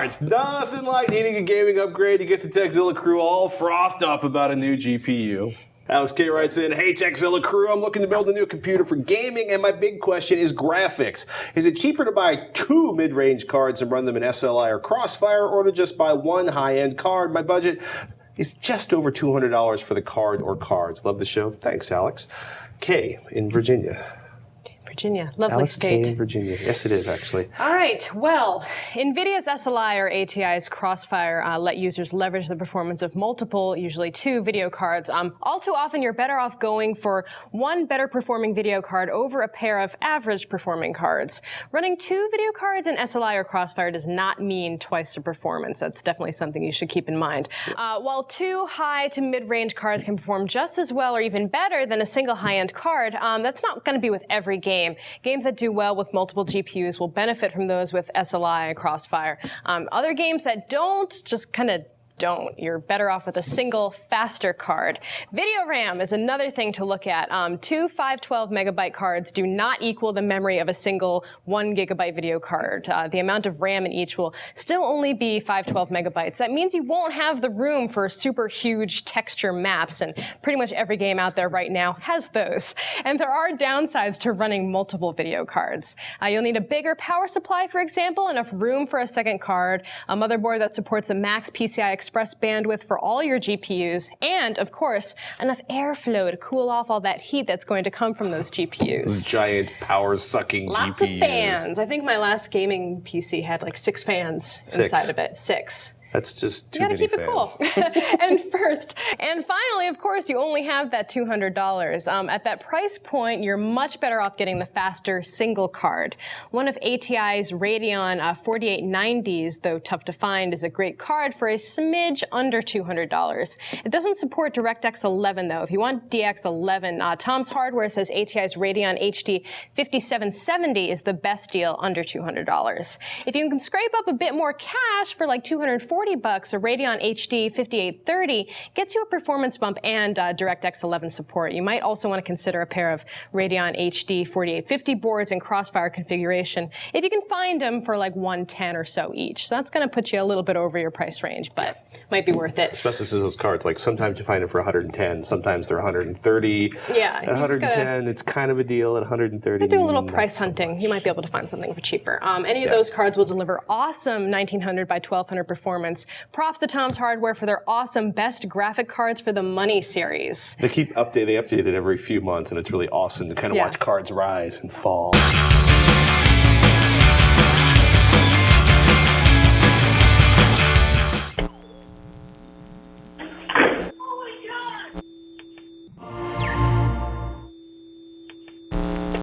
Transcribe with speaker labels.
Speaker 1: cards. Nothing like needing a gaming upgrade to get the Tekzilla crew all frothed up about a new GPU. Alex K writes in, hey Tekzilla crew, I'm looking to build a new computer for gaming, and my big question is graphics. Is it cheaper to buy 2 mid-range cards and run them in SLI or CrossFire, or to just buy one high-end card? My budget is just over $200 for the card or cards. Love the show. Thanks, Alex. K in Virginia.
Speaker 2: Virginia, lovely
Speaker 1: Alex
Speaker 2: state.
Speaker 1: K in Virginia. Yes, it is, actually.
Speaker 2: All right, well, NVIDIA's SLI or ATI's CrossFire let users leverage the performance of multiple, usually 2, video cards. All too often, you're better off going for one better performing video card over a pair of average performing cards. Running 2 video cards in SLI or CrossFire does not mean twice the performance. That's definitely something you should keep in mind. While 2 high to mid-range cards can perform just as well or even better than a single high-end card, that's not going to be with every game. Games that do well with multiple GPUs will benefit from those with SLI and CrossFire. Other games that don't, just kind of don't. You're better off with a single, faster card. Video RAM is another thing to look at. 2 512 megabyte cards do not equal the memory of a single 1 gigabyte video card. The amount of RAM in each will still only be 512 megabytes. That means you won't have the room for super huge texture maps, and pretty much every game out there right now has those. And there are downsides to running multiple video cards. You'll need a bigger power supply, for example, enough room for a second card, a motherboard that supports a max PCI Express bandwidth for all your GPUs, and, of course, enough airflow to cool off all that heat that's going to come from those GPUs.
Speaker 1: Those giant power-sucking GPUs.
Speaker 2: Lots of fans. I think my last gaming PC had like 6 fans inside of it. 6.
Speaker 1: That's just too many fans.
Speaker 2: You gotta keep it cool. And finally, of course, you only have that $200. At that price point, you're much better off getting the faster single card. One of ATI's Radeon 4890s, though tough to find, is a great card for a smidge under $200. It doesn't support DirectX 11, though. If you want DX 11, Tom's Hardware says ATI's Radeon HD 5770 is the best deal under $200. If you can scrape up a bit more cash for like $240, a Radeon HD 5830 gets you a performance bump and DirectX 11 support. You might also want to consider a pair of Radeon HD 4850 boards in CrossFire configuration if you can find them for like $110 or so each. So that's going to put you a little bit over your price range, but might be worth it.
Speaker 1: Especially since those cards, like sometimes you find them for 110, sometimes they're 130.
Speaker 2: Yeah.
Speaker 1: At 110, it's kind of a deal. At 130,
Speaker 2: do a little price hunting. You might be able to find something for cheaper. Any of those cards will deliver awesome 1900 by 1200 performance. Props to Tom's Hardware for their awesome best graphic cards for the Money series.
Speaker 1: They update it every few months, and it's really awesome to kind of watch cards rise and fall.